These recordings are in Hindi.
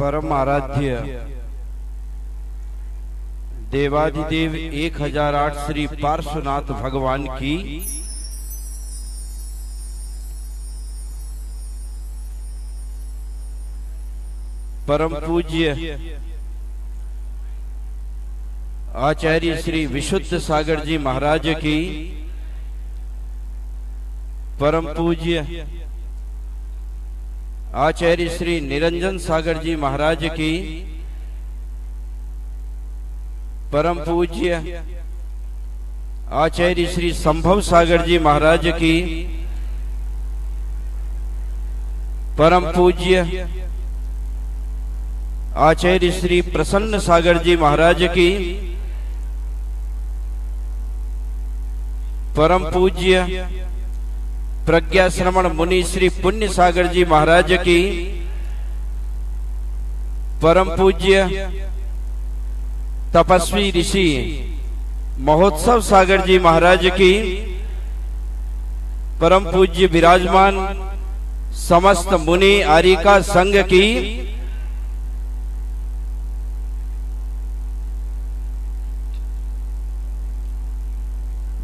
परम आराध्य देवादिदेव 1008 श्री पार्श्वनाथ भगवान की परम पूज्य आचार्य श्री विशुद्ध सागर जी महाराज की परम पूज्य आचार्य श्री निरंजन सागर जी महाराज की परम पूज्य आचार्य श्री संभव सागर जी महाराज की परम पूज्य आचार्य श्री प्रसन्न सागर जी महाराज की परम पूज्य प्रज्ञा श्रवण मुनि श्री पुण्य सागर जी महाराज की परम पूज्य तपस्वी ऋषि महोत्सव सागर जी महाराज की परम पूज्य विराजमान समस्त मुनि आरिका संघ की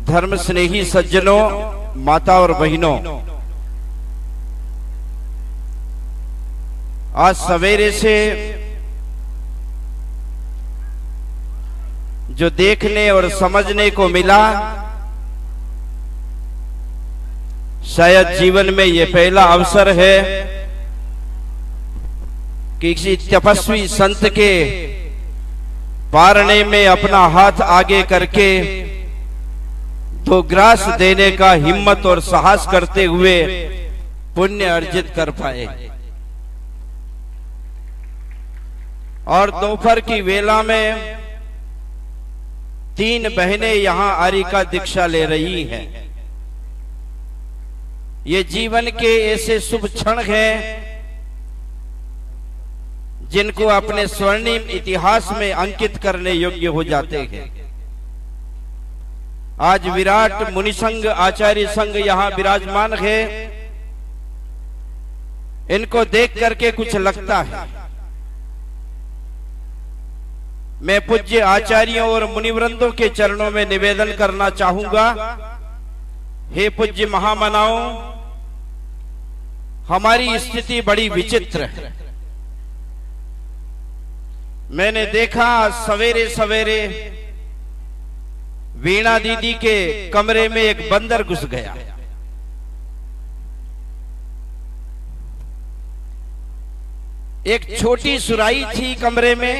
धर्म स्नेही सज्जनों, माता और बहनों, आज सवेरे से जो देखने और समझने को मिला, शायद जीवन में ये पहला अवसर है कि किसी तपस्वी संत के पारने में अपना हाथ आगे करके तो ग्रास देने का हिम्मत और साहस करते हुए पुण्य अर्जित कर पाए। और दोपहर की वेला में 3 बहनें यहां आरिका दीक्षा ले रही हैं। ये जीवन के ऐसे शुभ क्षण हैं जिनको अपने स्वर्णिम इतिहास में अंकित करने योग्य हो जाते हैं। आज विराट मुनि संघ आचार्य संघ यहां विराजमान है। इनको देख करके कुछ लगता है। मैं पूज्य आचार्यों और मुनिवृंदों के चरणों में निवेदन करना चाहूंगा, हे पूज्य महामनाओं, हमारी स्थिति बड़ी विचित्र है। मैंने देखा सवेरे सवेरे वीणा दीदी के कमरे में एक बंदर घुस गया। एक छोटी सुराही थी कमरे में।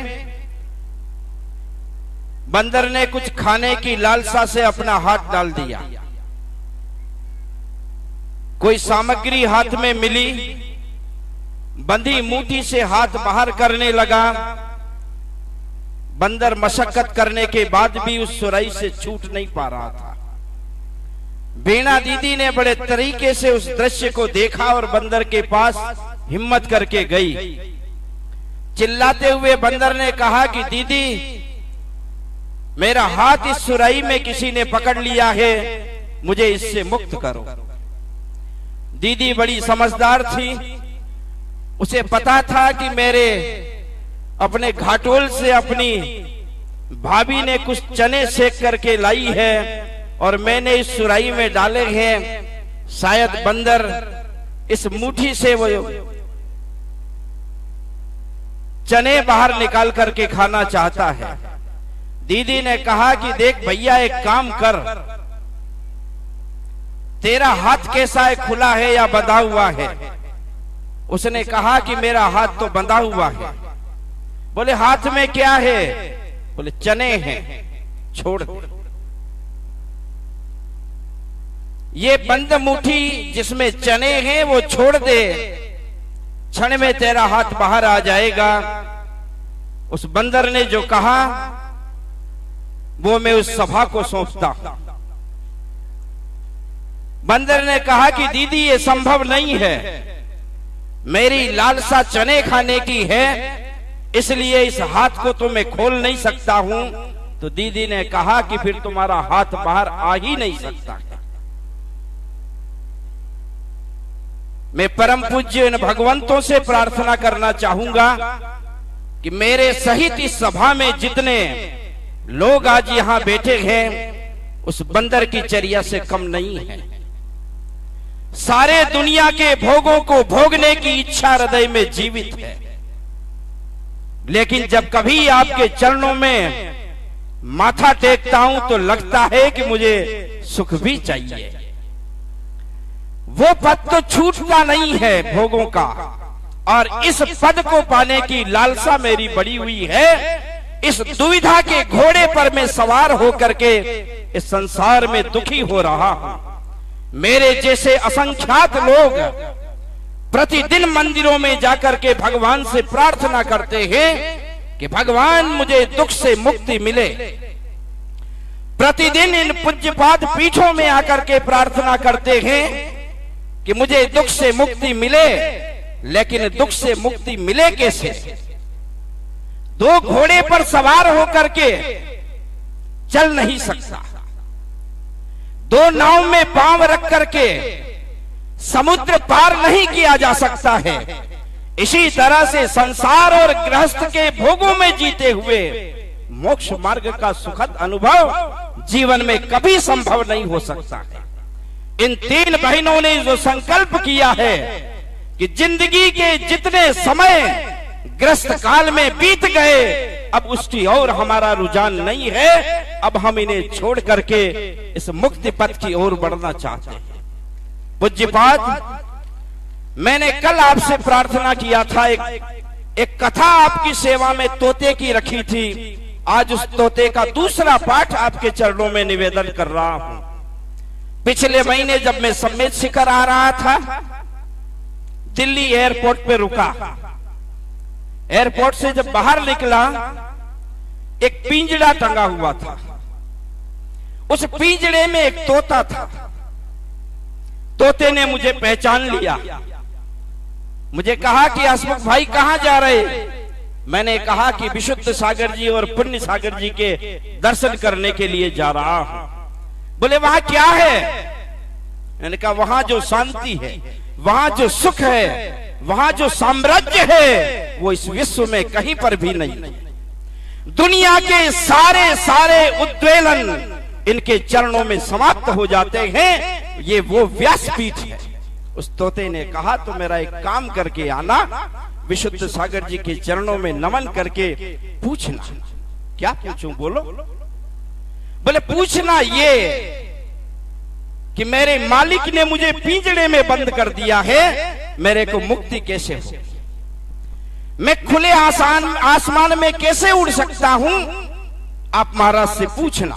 बंदर ने कुछ खाने की लालसा से अपना हाथ डाल दिया। कोई सामग्री हाथ में मिली, बंधी मुट्ठी से हाथ बाहर करने लगा। बंदर मशक्कत करने के बाद भी उस सुराही से छूट नहीं पा रहा था। वीणा दीदी ने बड़े तरीके से उस दृश्य को देखा और बंदर के पास हिम्मत करके गई। चिल्लाते हुए बंदर ने कहा कि दीदी, मेरा हाथ इस सुराही में किसी ने पकड़ लिया है, मुझे इससे मुक्त करो। दीदी बड़ी समझदार थी। उसे पता था कि मेरे अपने घाटोल से अपनी भाभी ने कुछ चने सेक करके लाई है और मैंने इस सुराही में डाले हैं। शायद बंदर इस मुट्ठी से वो चने बाहर निकाल करके खाना चाहता है। दीदी ने कहा कि देख भैया, एक काम कर, तेरा हाथ कैसा है, खुला है या बंधा हुआ है? उसने कहा कि मेरा हाथ तो बंधा हुआ है। बोले हाथ में क्या है? बोले चने हैं, छोड़ दे। ये बंद मुट्ठी जिसमें चने हैं वो छोड़ दे, क्षण में तेरा हाथ बाहर आ जाएगा। उस बंदर ने जो कहा वो मैं उस सभा को सौंपता हूं। बंदर ने कहा कि दीदी ये संभव नहीं है, मेरी लालसा चने खाने की है, इसलिए इस हाथ को तो मैं खोल नहीं सकता हूं। तो दीदी ने कहा कि फिर तुम्हारा हाथ बाहर आ ही नहीं सकता। मैं परम पूज्य इन भगवंतों से प्रार्थना करना चाहूंगा कि मेरे सहित इस सभा में जितने लोग आज यहां बैठे हैं उस बंदर की चर्या से कम नहीं है। सारे दुनिया के भोगों को भोगने की इच्छा हृदय में जीवित है, लेकिन जब कभी आपके चरणों में माथा टेकता हूं तो लगता है कि मुझे सुख भी चाहिए। वो पद तो छूटता नहीं है भोगों का, और इस पद को पाने की लालसा मेरी बड़ी हुई है। इस दुविधा के घोड़े पर मैं सवार होकर के इस संसार में दुखी हो रहा हूं। मेरे जैसे असंख्यात लोग प्रतिदिन मंदिरों में जाकर के भगवान से प्रार्थना करते हैं कि भगवान मुझे दुख से मुक्ति मिले। प्रतिदिन इन पूज्यपाद पीठों में आकर के प्रार्थना करते हैं कि मुझे दुख से मुक्ति मिले, लेकिन दुख से मुक्ति मिले कैसे? दो घोड़े पर सवार होकर के चल नहीं सकता, दो नाव में पांव रख करके समुद्र पार नहीं किया जा सकता है। इसी तरह से संसार और गृहस्थ के भोगों में जीते हुए मोक्ष मार्ग का सुखद अनुभव जीवन में कभी संभव नहीं हो सकता है। इन तीन बहनों ने जो संकल्प किया है कि जिंदगी के जितने समय ग्रस्त काल में बीत गए, अब उसकी ओर हमारा रुझान नहीं है। अब हम इन्हें छोड़ करके इस मुक्ति पथ की ओर बढ़ना चाहते हैं। पूज्यपाद, मैंने कल आपसे प्रार्थना किया था, एक कथा आपकी सेवा में तोते की रखी थी। आज उस तोते का दूसरा पाठ आपके चरणों में निवेदन कर रहा हूं। पिछले महीने जब मैं सम्मेद शिखर आ रहा था, दिल्ली एयरपोर्ट पे रुका। एयरपोर्ट से जब बाहर निकला, एक पिंजड़ा टंगा हुआ था। उस पिंजड़े में एक तोता था। तोते ने मुझे पहचान लिया। मुझे कहा कि हसमुख भाई कहां जा रहे? मैंने कहा कि विशुद्ध सागर जी और पुण्य सागर जी के दर्शन करने के लिए जा रहा हूं। बोले वहां क्या है? मैंने कहा वहां जो शांति है, वहां जो सुख है, वहां जो साम्राज्य है, वो इस विश्व में कहीं पर भी नहीं। दुनिया के सारे सारे उद्वेलन इनके चरणों में समाप्त हो जाते हैं। ये वो व्यासपीठ है। उस तोते ने कहा तो मेरा एक काम करके आना, विशुद्ध सागर जी के चरणों में नमन करके पूछना। क्या पूछूं? बोलो। बोले पूछना ये कि मेरे मालिक ने मुझे पिंजड़े में बंद कर दिया है, मेरे को मुक्ति कैसे हो? मैं खुले आसमान में कैसे उड़ सकता हूं? आप महाराज से पूछना।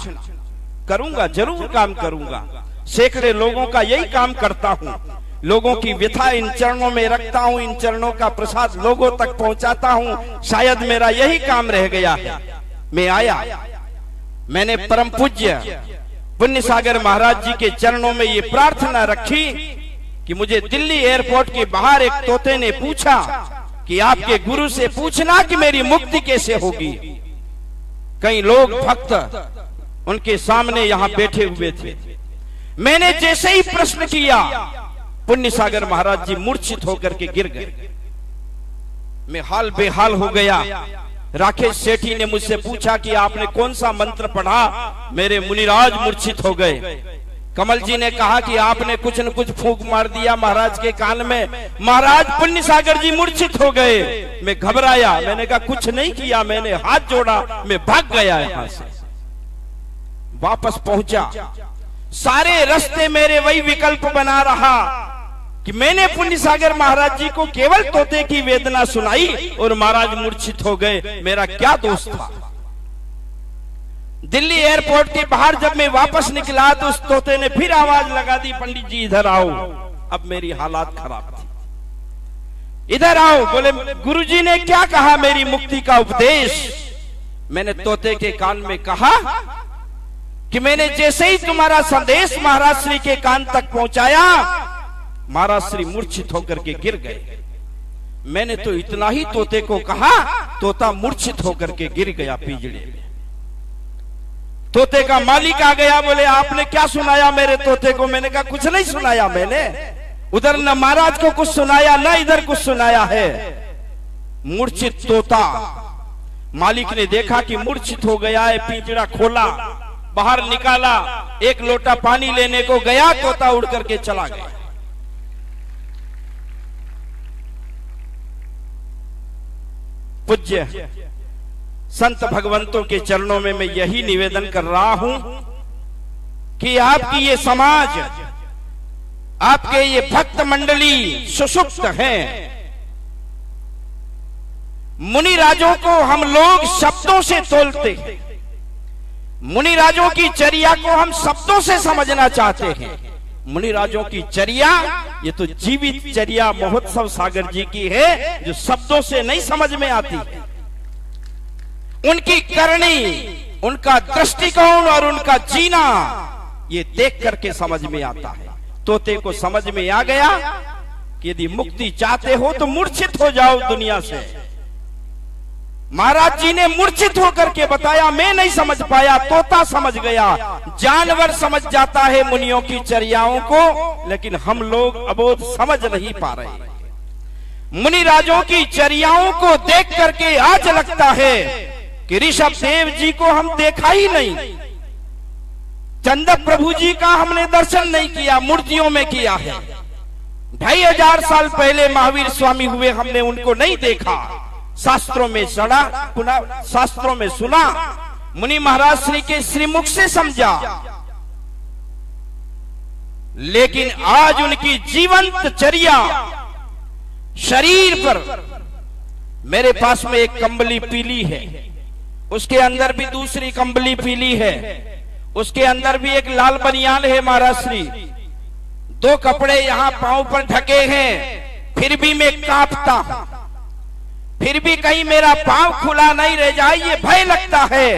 करूंगा, जरूर काम करूंगा। सैकड़े लोगों का यही काम करता हूं। लोगों की व्यथा इन चरणों में रखता हूं, इन चरणों का प्रसाद लोगों तक पहुंचाता हूं। शायद मेरा यही काम रह गया है। मैं आया, मैंने परम पूज्य पुण्य सागर महाराज जी के चरणों में ये प्रार्थना रखी कि मुझे दिल्ली एयरपोर्ट के बाहर एक तोते ने पूछा कि आपके गुरु से पूछना कि मेरी मुक्ति कैसे होगी। कई लोग भक्त उनके सामने यहां बैठे हुए थे। मैंने जैसे ही प्रश्न किया, पुण्य सागर महाराज जी मूर्छित होकर के गिर गए। मैं हाल बेहाल हो गया। राकेश सेठी ने मुझसे पूछा कि आपने कौन सा मंत्र पढ़ा? मेरे मुनिराज मूर्छित हो गए। कमल जी ने कहा कि आपने कुछ न कुछ फूंक मार दिया महाराज के कान में, महाराज पुण्य सागर जी मूर्छित हो गए। मैं घबराया। मैंने कहा कुछ नहीं किया, मैंने हाथ जोड़ा, मैं भाग गया यहां से। वापस पहुंचा, सारे रास्ते मेरे वही विकल्प बना रहा कि मैंने पुण्य सागर महाराज जी को केवल तोते की वेदना सुनाई और महाराज मूर्छित हो गए। मेरा क्या दोष था? दिल्ली एयरपोर्ट के बाहर जब मैं वापस निकला तो उस तोते ने फिर आवाज लगा दी, पंडित जी इधर आओ। अब मेरी हालात खराब थी। इधर आओ। बोले गुरुजी ने क्या कहा? मेरी मुक्ति का उपदेश। मैंने तोते के कान में कहा कि मैंने जैसे ही तुम्हारा संदेश महाराज श्री के कान तक पहुंचाया, महाराज श्री मूर्छित होकर के गिर गए। मैंने तो इतना ही तोते को कहा, तोता मूर्छित होकर के गिर गया पिंजड़े में। तोते का मालिक आ गया। बोले आपने क्या सुनाया मेरे तोते को? मैंने कहा कुछ नहीं सुनाया मैंने। उधर न महाराज को कुछ सुनाया, न इधर कुछ सुनाया है। मूर्छित तोता मालिक ने देखा कि मूर्छित हो गया है, पिंजरा खोला, बाहर निकाला, एक लोटा पानी लेने को गया, तोता उड़ करके चला गया। पूज्य संत भगवंतों के चरणों में मैं यही निवेदन कर रहा हूं कि आपकी ये समाज, आपके ये भक्त मंडली सुषुप्त हैं। मुनि राजों को हम लोग शब्दों से तोलते हैं, मुनि राजों की चर्या को हम शब्दों से समझना चाहते हैं। मुनि राजों की चर्या ये तो जीवित चर्या महोत्सव सागर जी की है, जो शब्दों से नहीं समझ में आती है। उनकी करनी, उनका दृष्टिकोण और उनका जीना ये देख करके समझ में आता है। तोते को समझ में आ गया कि यदि मुक्ति चाहते हो तो मूर्छित हो जाओ दुनिया से। महाराज जी ने मूर्छित होकर के बताया, मैं नहीं समझ पाया, तोता समझ गया। जानवर समझ जाता है मुनियों की चर्याओं को, लेकिन हम लोग अबोध समझ नहीं पा रहे। मुनि राजों की चर्याओं को देख करके आज लगता है कि ऋषभ देव जी को हम देखा ही नहीं, चंदक प्रभु जी का हमने दर्शन नहीं किया, मूर्तियों में किया है। 2500 साल पहले महावीर स्वामी हुए, हमने उनको नहीं देखा। शास्त्रों में सड़ा, पुनः शास्त्रों में सुना, मुनि महाराज श्री के श्रीमुख से समझा, लेकिन आज उनकी जीवंत चर्या शरीर पर, मेरे पास में एक कंबली पीली है, उसके अंदर भी दूसरी कंबली पीली है, उसके अंदर भी एक लाल बनियान है महाराज श्री, 2 कपड़े यहां पांव पर ढके हैं, फिर भी मैं कांपता हूं, फिर भी कहीं मेरा पांव खुला नहीं रह जाए, ये भय लगता है।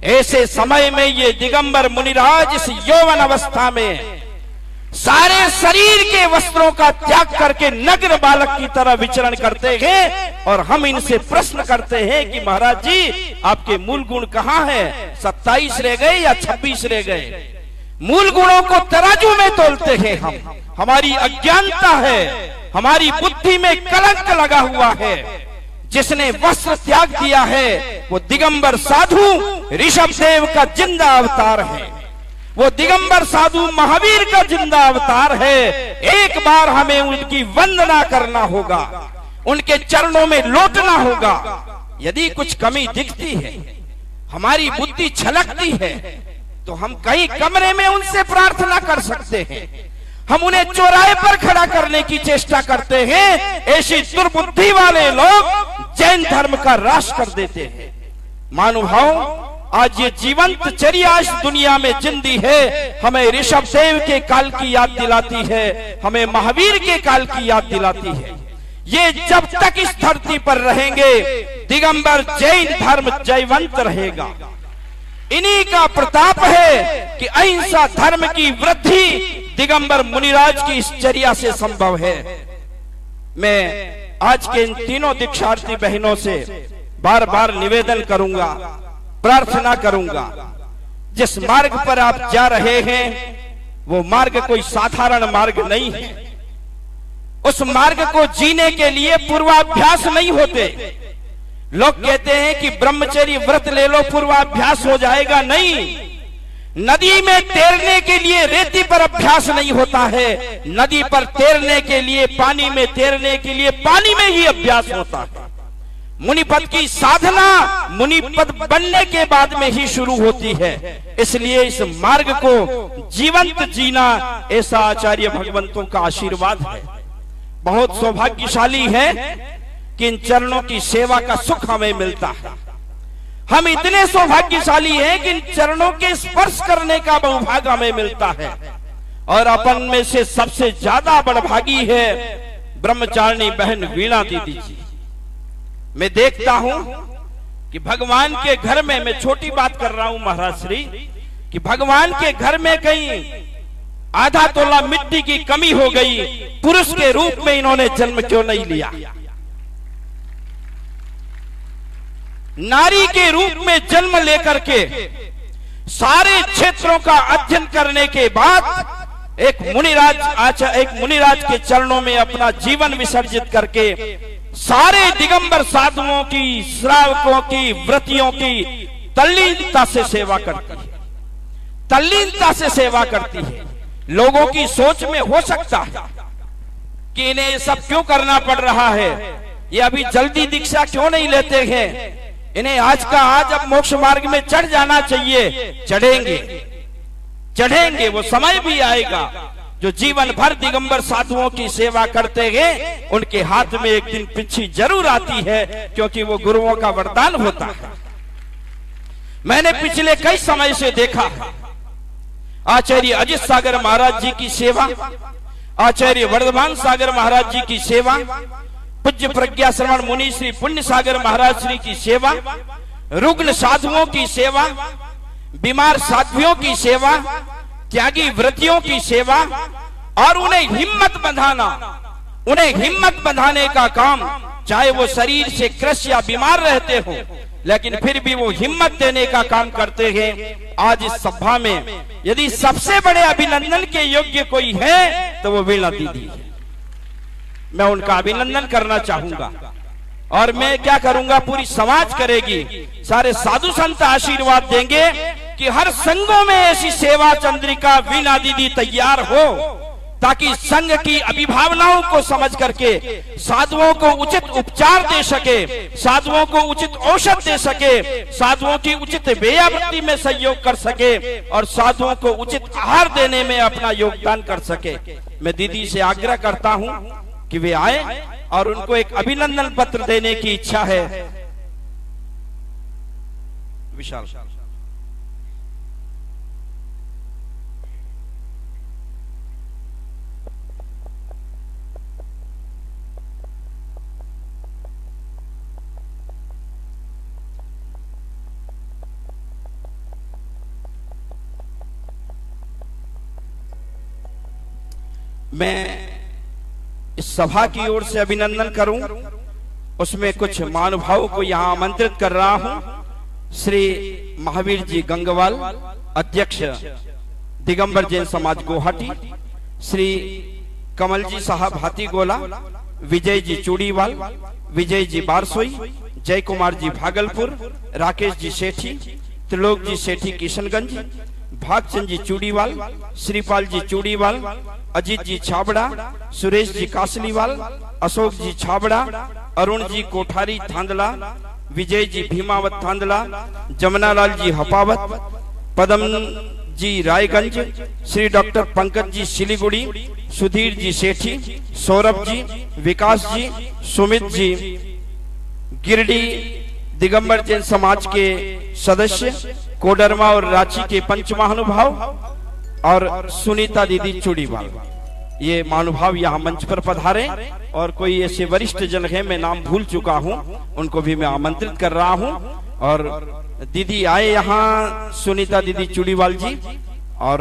ऐसे समय में ये दिगंबर मुनिराज इस यौवन अवस्था में सारे शरीर के वस्त्रों का त्याग करके नग्न बालक की तरह विचरण करते हैं, और हम इनसे प्रश्न करते हैं कि महाराज जी आपके मूल गुण कहाँ हैं? 27 रह गए या 26 रह गए? मूल गुणों को तराजू में तोलते हैं हम। हमारी अज्ञानता है, हमारी बुद्धि में कलंक लगा हुआ है। जिसने वस्त्र त्याग दिया है वो दिगंबर साधु ऋषभ देव का जिंदा अवतार है, वो दिगंबर साधु महावीर का जिंदा अवतार है। एक बार हमें उनकी वंदना करना होगा, उनके चरणों में लौटना होगा। यदि कुछ कमी दिखती है, हमारी बुद्धि छलकती है, तो हम कहीं कमरे में उनसे प्रार्थना कर सकते हैं। हम उन्हें चौराहे पर खड़ा करने की चेष्टा करते हैं। ऐसी दुर्बुद्धि वाले लोग जैन धर्म का राश कर देते हैं। मानुभाव, आज ये जीवंत चर्या इस दुनिया में जिंदी है, हमें ऋषभ देव के काल की याद दिलाती है, हमें महावीर के काल की याद दिलाती है। ये जब तक इस धरती पर रहेंगे, दिगंबर जैन धर्म जयवंत रहेगा। इन्हीं का प्रताप है कि अहिंसा धर्म की वृद्धि दिगंबर मुनिराज की इस चर्या से संभव है। मैं आज के इन तीनों दीक्षार्थी बहनों से बार बार निवेदन करूंगा, प्रार्थना करूंगा, जिस मार्ग पर आप जा रहे हैं वो मार्ग कोई साधारण मार्ग नहीं है। उस मार्ग को जीने के लिए पूर्वाभ्यास नहीं होते। लोग कहते हैं कि ब्रह्मचर्य व्रत ले लो पूर्वाभ्यास हो जाएगा। नहीं, नदी में तैरने के लिए रेती पर अभ्यास नहीं होता है, नदी पर तैरने के लिए, पानी में तैरने के लिए पानी में ही अभ्यास होता है। मुनिपद की साधना मुनिपद बनने के बाद में ही शुरू होती है। इसलिए इस मार्ग को जीवंत जीना ऐसा आचार्य भगवंतों का आशीर्वाद है। बहुत सौभाग्यशाली है कि इन चरणों की सेवा का सुख हमें मिलता है। हम इतने सौभाग्यशाली हैं कि इन चरणों के स्पर्श करने का बहुभाग हमें मिलता है। और अपन में से सबसे ज्यादा बड़भागी है ब्रह्मचारिणी बहन वीणा दीदी जी। मैं देखता हूं कि भगवान के घर में, मैं छोटी बात कर रहा हूं महाराज श्री, कि भगवान के घर में कहीं आधा तोला मिट्टी की कमी हो गई, पुरुष के रूप में इन्होंने जन्म क्यों नहीं लिया? नारी के रूप में जन्म लेकर के सारे क्षेत्रों का अध्ययन करने के बाद एक मुनिराज के चरणों में अपना जीवन विसर्जित करके सारे दिगंबर साधुओं की, श्रावकों की, व्रतियों की तल्लीनता से सेवा करती है, तल्लीनता से सेवा करती है। लोगों की सोच में हो सकता है कि इन्हें ये सब क्यों करना पड़ रहा है, ये अभी जल्दी दीक्षा क्यों नहीं लेते हैं, इन्हें आज का आज अब मोक्ष मार्ग में चढ़ जाना चाहिए। चढ़ेंगे, चढ़ेंगे, वो समय भी आएगा। जो जीवन भर दिगंबर साधुओं की सेवा करते हैं उनके हाथ में एक दिन पिछी जरूर आती है, क्योंकि वो गुरुओं का वरदान होता है। मैंने पिछले कई समय से देखा आचार्य अजित सागर महाराज जी की सेवा, आचार्य वर्धमान सागर महाराज जी की सेवा, पूज्य प्रज्ञा श्रवण मुनि श्री पुण्य सागर महाराज श्री की सेवा, रुग्ण साधुओं की सेवा, बीमार साध्वियों की सेवा, त्यागी व्रतियों की सेवा, और उन्हें हिम्मत बंधाना, उन्हें हिम्मत बंधाने का काम, चाहे वो शरीर से क्रश या बीमार रहते हो, लेकिन फिर भी वो हिम्मत देने का काम करते हैं। आज इस सभा में यदि सबसे बड़े अभिनंदन के योग्य कोई है तो वो वीणा दीदी है। मैं उनका अभिनंदन करना चाहूंगा, और मैं क्या करूंगा, पूरी समाज करेगी, सारे साधु संत आशीर्वाद देंगे कि हर संघों में ऐसी सेवा चंद्रिका वीणा दीदी तैयार हो, ताकि संघ की अभिभावनाओं को समझ करके साधुओं को उचित उपचार दे सके, साधुओं को उचित औषध दे सके, साधुओं की उचित व्ययावृत्ति में सहयोग कर सके, और साधुओं को उचित आहार देने में अपना योगदान कर सके। मैं दीदी से आग्रह करता हूं कि वे आए, और उनको एक अभिनंदन पत्र देने की इच्छा है। विशाल मैं इस सभा की ओर से अभिनंदन करूं, उसमें कुछ महानुभावों को यहां आमंत्रित कर रहा हूं। श्री महावीर जी गंगवाल, अध्यक्ष दिगंबर जैन समाज गुवाहाटी, श्री कमल जी साहब हाथीगोला, विजय जी चूड़ीवाल, विजय जी बारसोई, जय कुमार जी भागलपुर, राकेश जी सेठी, त्रिलोक जी सेठी किशनगंज, भागचंद जी चूड़ीवाल, श्रीपाल जी चूड़ीवाल, अजीत जी छाबड़ा, सुरेश जी कासलीवाल, अशोक जी छाबड़ा, अरुण जी कोठारी थांदला, विजय जी भीमावत थांदला, जमुनालाल जी हपावत, पदम जी रायगंज, श्री डॉक्टर पंकज जी सिलीगुड़ी, सुधीर जी सेठी, सौरभ जी, विकास जी, सुमित जी गिरडी, दिगंबर जैन समाज के सदस्य, कोडरमा और रांची के पंच महानुभाव, और सुनीता दीदी चूड़ीवाल, ये महानुभाव यहाँ मंच पर पधारे। और कोई ऐसे वरिष्ठ जन है, मैं नाम भूल चुका हूँ, उनको भी मैं आमंत्रित कर रहा हूँ। और दीदी आए यहाँ, सुनीता दीदी चूड़ीवाल जी, और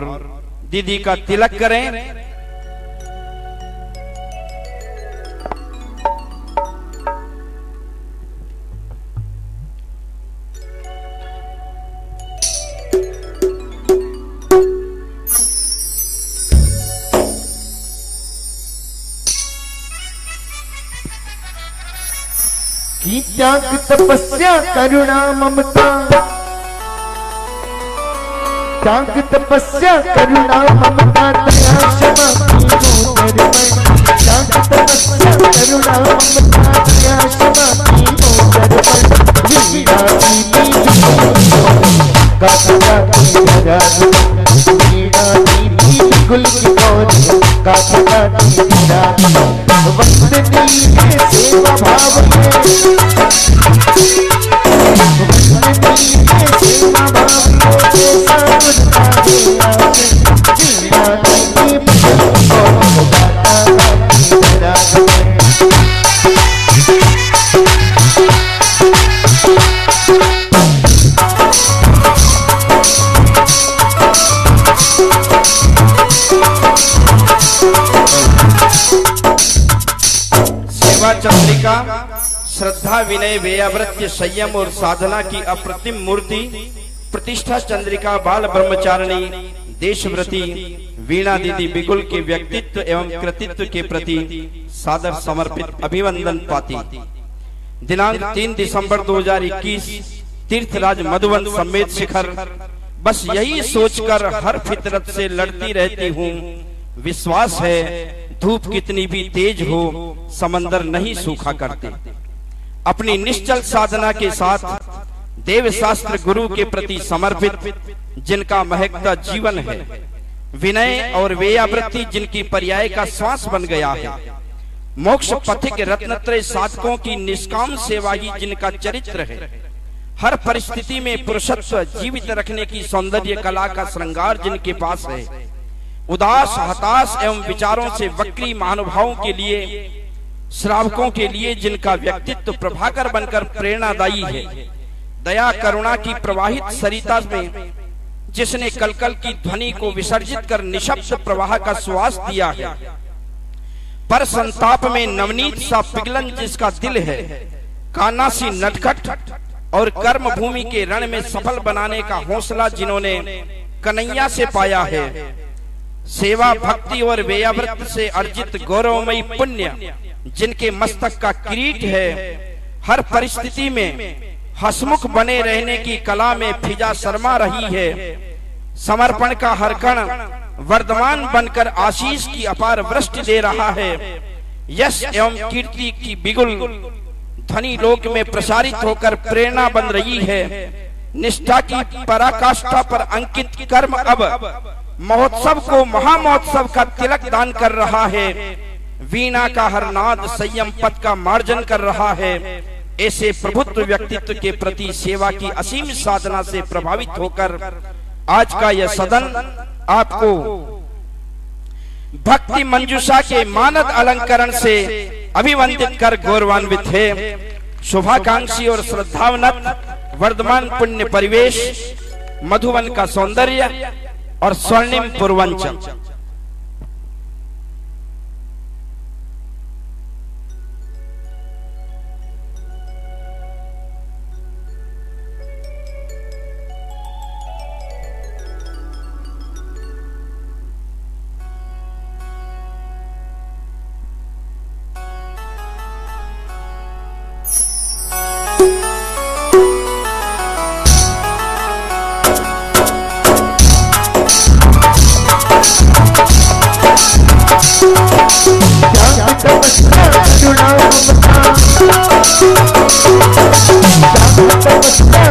दीदी का तिलक करें। की त्याग तपस्या करुणा ममता, त्याग तपस्या करुणा ममता दया क्षमा कीनो दर्पण, त्याग तपस्या करुणा ममता दया क्षमा कीनो दर्पण, वीणा दीदी काका की धरा, वीणा दीदी गुल की पौध काका की धरा, वंदनी है सेवा भाव में, वंदनी है सेवा भाव में, सावधान वीणा दीदी को गाता की धरा। सेवा चंद्रिका श्रद्धा, विनय, व्ययावृत्ति, संयम और साधना की अप्रतिम मूर्ति, प्रतिष्ठा चंद्रिका बाल ब्रह्मचारिणी देशव्रती वीणा दीदी बिगुल के व्यक्तित्व एवं कृतित्व के प्रति सादर समर्पित अभिवंदन पाती। दिनांक 3 दिसंबर 2021 तीर्थराज मधुवन समेत शिखर। बस यही सोचकर हर फितरत से लड़ती रहती हूँ, विश्वास है धूप कितनी भी तेज हो समंदर नहीं सूखा करते। अपनी निश्चल साधना के साथ देव शास्त्र गुरु के प्रति समर्पित जिनका महकता जीवन है, विनय और वेयावृत्ति जिनकी पर्याय का श्वास बन गया है, मोक्ष पथिक रत्नत्रय साधकों की निष्काम सेवा ही जिनका चरित्र है, हर परिस्थिति में पुरुषत्व जीवित रखने की सौंदर्य कला का श्रृंगार जिनके पास है, उदास हताश एवं विचारों से वक्री महानुभावों के लिए, श्रावकों के लिए जिनका व्यक्तित्व प्रभाकर बनकर प्रेरणादायी है, दया करुणा की प्रवाहित सरिता में जिसने कलकल की ध्वनि को विसर्जित कर निशब्द प्रवाह का श्वास दिया है, पर संताप में नवनीत सा पिघलन जिसका दिल है, कान्हा सी नटखट और कर्म भूमि के रण में सफल बनाने का हौसला जिन्होंने कन्हैया से पाया है, सेवा भक्ति और वेयाव्रत से अर्जित गौरवमयी पुण्य जिनके मस्तक का किरीट है, हर परिस्थिति में हसमुख बने रहने की कला में फिजा शर्मा रही है, समर्पण का हर कण वर्धमान बनकर आशीष की अपार वृष्टि दे रहा है, यश एवं कीर्ति की बिगुल ध्वनि लोक में प्रसारित होकर प्रेरणा बन रही है, निष्ठा की पराकाष्ठा पर अंकित कर्म अब महोत्सव को महामहोत्सव का तिलक दान कर रहा है, वीणा का हर नाद संयम पद का मार्जन कर रहा है। ऐसे प्रभुत्व व्यक्तित्व के प्रति सेवा की असीम साधना से प्रभावित होकर आज का यह सदन आपको भक्ति मंजूषा के मानद अलंकरण से अभिवंदित कर गौरवान्वित है। शुभाकांक्षी और श्रद्धावनत वर्धमान पुण्य परिवेश, मधुवन का सौंदर्य और स्वर्णिम पूर्वांचल।